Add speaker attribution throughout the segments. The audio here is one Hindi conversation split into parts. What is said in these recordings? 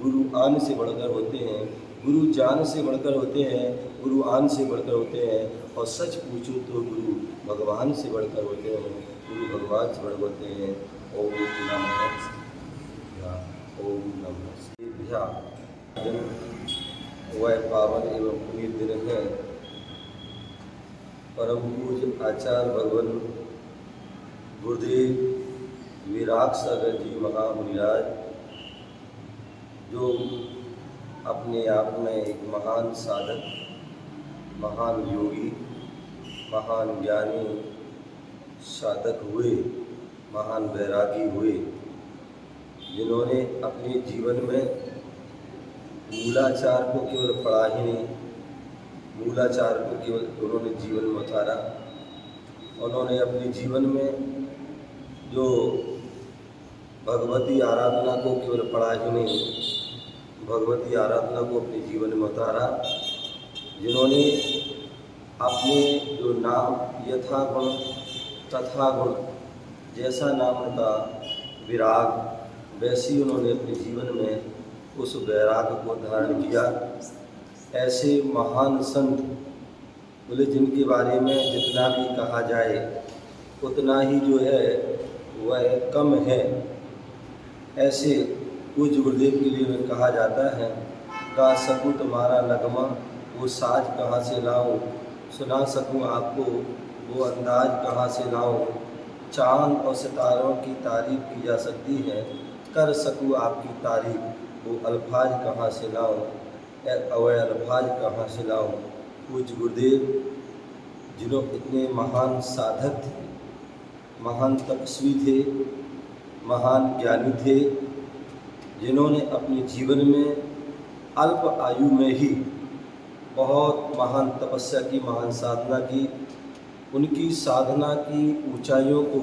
Speaker 1: गुरु आन से बढ़कर होते हैं, गुरु जान से बढ़कर होते हैं, गुरु आन से बढ़कर होते हैं, और सच पूछो तो गुरु भगवान से बढ़कर होते हैं, गुरु भगवान से बढ़कर होते हैं। ओम नमः शिवाय, ओम नमः शिवाय। वह पावन एवं पुनीत दिन है। परम पूज्य आचार्य भगवान गुरुदेव विराग सागर जी महामुनिराज, जो अपने आप में एक महान साधक, महान योगी, महान ज्ञानी साधक हुए, महान वैरागी हुए, जिन्होंने अपने जीवन में मूलाचार को केवल पढ़ा ही नहीं, मूलाचार को केवल उन्होंने जीवन में उतारा। उन्होंने अपने जीवन में जो भगवती आराधना को केवल पढ़ा ही नहीं, भगवती आराधना को अपने जीवन में उतारा। जिन्होंने अपने जो नाम यथा गुण तथा गुण, जैसा नाम उनका विराग, वैसे उन्होंने अपने जीवन में उस वैराग को धारण किया। ऐसे महान संत बोले, जिनके बारे में जितना भी कहा जाए उतना ही जो है वह कम है। ऐसे पूज्य गुरुदेव के लिए कहा जाता है, गा सकूँ तुम्हारा नगमा वो साज कहाँ से लाऊं, सुना सकूँ आपको वो अंदाज कहाँ से लाऊं, चाँद और सितारों की तारीफ की जा सकती है, कर सकूँ आपकी तारीफ वो अल्फाज कहाँ से लाऊं, वह अल्फाज कहाँ से लाऊं। पूज्य गुरुदेव जिन्हों इतने महान साधक थे, महान तपस्वी थे, महान ज्ञानी थे, जिन्होंने अपने जीवन में अल्प आयु में ही बहुत महान तपस्या की, महान साधना की। उनकी साधना की ऊंचाइयों को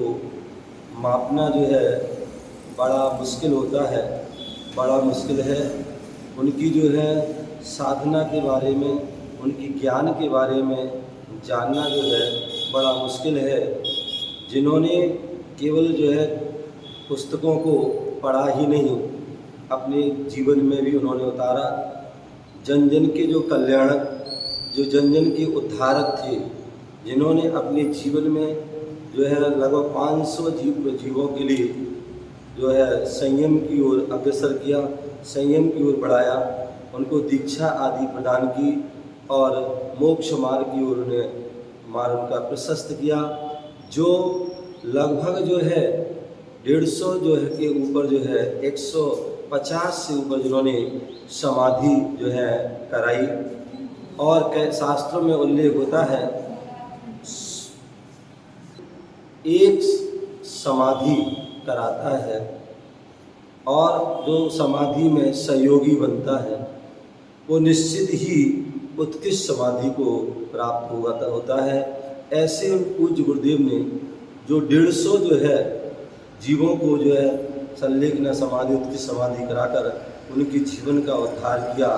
Speaker 1: मापना जो है बड़ा मुश्किल होता है, बड़ा मुश्किल है। उनकी जो है साधना के बारे में, उनकी ज्ञान के बारे में जानना जो है बड़ा मुश्किल है। जिन्होंने केवल जो है पुस्तकों को पढ़ा ही नहीं, अपने जीवन में भी उन्होंने उतारा। जन जन के जो कल्याणक, जो जन जन के उद्धारक थे, जिन्होंने अपने जीवन में जो है लगभग 500 जीवों के लिए जो है संयम की ओर अग्रसर किया, संयम की ओर बढ़ाया, उनको दीक्षा आदि प्रदान की और मोक्ष मार्ग की ओर उन्हें मार्ग उनका प्रशस्त किया। जो लगभग जो है 150 जो है के ऊपर जो है 150 से ऊपर जिन्होंने समाधि जो है कराई। और शास्त्रों में उल्लेख होता है, एक समाधि कराता है और जो समाधि में सहयोगी बनता है वो निश्चित ही उत्कृष्ट समाधि को प्राप्त होता है। ऐसे पूज्य गुरुदेव ने जो 150 जो है जीवों को जो है संलेखन समाधि, उत्कृष्ट समाधि कराकर उनके जीवन का उद्धार किया।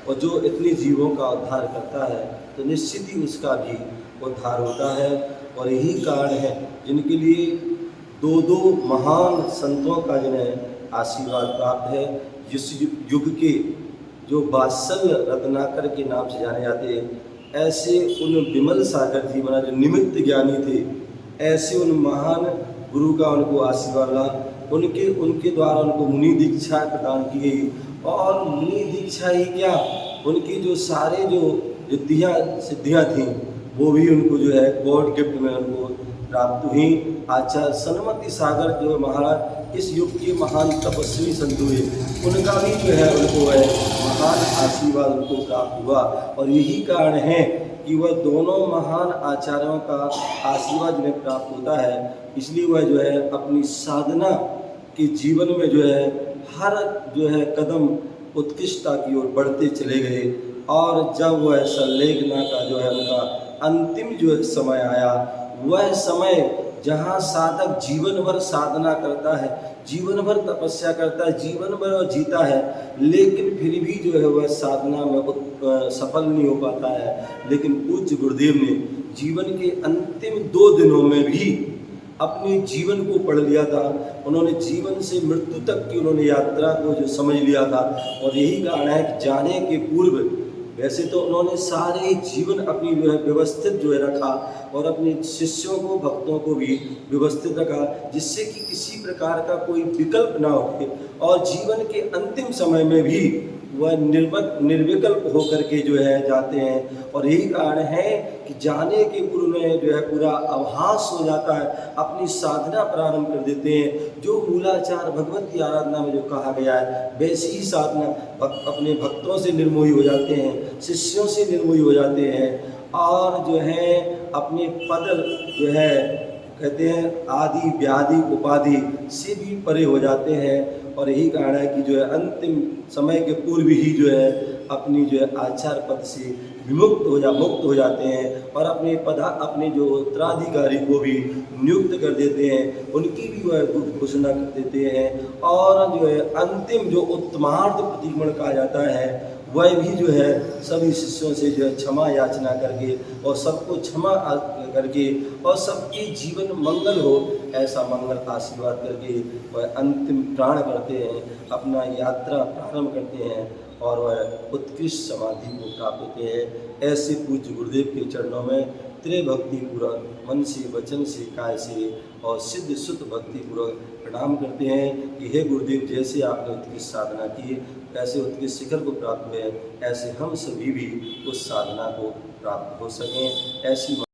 Speaker 1: और जो इतने जीवों का उद्धार करता है तो निश्चित ही उसका भी उद्धार होता है। और यही कारण है जिनके लिए दो महान संतों का जिन्हें आशीर्वाद प्राप्त है, जिस युग के जो वात्सल्य रत्नाकर के नाम से जाने जाते हैं, ऐसे उन विमल सागर जी महाराज जो निमित्त ज्ञानी थे, ऐसे उन महान गुरु का उनको आशीर्वाद रहा। उनके द्वारा उनको मुनि दीक्षा प्रदान की गई। और मुनि दीक्षा ही क्या, उनकी जो सारे जो सिद्धियाँ थीं वो भी उनको जो है गॉड गिफ्ट में उनको प्राप्त हुई। आचार्य सन्मति सागर जो महाराज इस युग के महान तपस्वी संत हुए, उनका भी जो है उनको है महान आशीर्वाद उनको प्राप्त हुआ। और यही कारण है कि वह दोनों महान आचार्यों का आशीर्वाद जिन्हें प्राप्त होता है, इसलिए वह जो है अपनी साधना के जीवन में जो है हर जो है कदम उत्कृष्टता की ओर बढ़ते चले गए। और जब वह संलेखना का जो है उनका अंतिम जो है समय आया, वह समय जहाँ साधक जीवन भर साधना करता है, जीवन भर तपस्या करता है, जीवन भर वह जीता है, लेकिन फिर भी जो है वह साधना में सफल नहीं हो पाता है। लेकिन पूज्य गुरुदेव ने जीवन के अंतिम 2 दिनों में भी अपने जीवन को पढ़ लिया था, उन्होंने जीवन से मृत्यु तक की उन्होंने यात्रा को जो समझ लिया था। और यही कारण है कि जाने के पूर्व वैसे तो उन्होंने सारे जीवन अपनी जो है व्यवस्थित जो है रखा, और अपने शिष्यों को, भक्तों को भी व्यवस्थित रखा, जिससे कि किसी प्रकार का कोई विकल्प ना हो, और जीवन के अंतिम समय में भी वह निर्विकल्प होकर के जो है जाते हैं। और यही कारण है कि जाने के पूर्व में जो है पूरा आभास हो जाता है, अपनी साधना प्रारंभ कर देते हैं। जो मूलाचार भगवत की आराधना में जो कहा गया है, वैसी ही साधना अपने भक्तों से निर्मोही हो जाते हैं, शिष्यों से निर्मोही हो जाते हैं, और जो है अपने पद जो है कहते हैं आदि व्याधि उपाधि से भी परे हो जाते हैं। और यही कारण है कि जो है अंतिम समय के पूर्व ही जो है अपनी जो है आचार पद से मुक्त हो जाते हैं, और अपने जो उत्तराधिकारी को भी नियुक्त कर देते हैं, उनकी भी वह घोषणा कर देते हैं। और जो है अंतिम जो उत्तमार्ध प्रतिगमन कहा जाता है, वह भी जो है सभी शिष्यों से जो है क्षमा याचना करके, और सबको क्षमा करके, और सबके जीवन मंगल हो, ऐसा मंगल आशीर्वाद करके वह अंतिम प्राण करते हैं, अपना यात्रा प्रारंभ करते हैं, और वह उत्कृष्ट समाधि को प्राप्त होते हैं। ऐसे पूज्य गुरुदेव के चरणों में त्रय भक्ति पूर्वक मन से, वचन से, काय से और सिद्ध शुद्ध भक्ति पूर्वक प्रणाम करते हैं कि हे गुरुदेव, जैसे आपने उत्कृष्ट साधना की, ऐसे उत्कृष्ट शिखर को प्राप्त हुए, ऐसे हम सभी भी उस साधना को प्राप्त हो सकें। ऐसी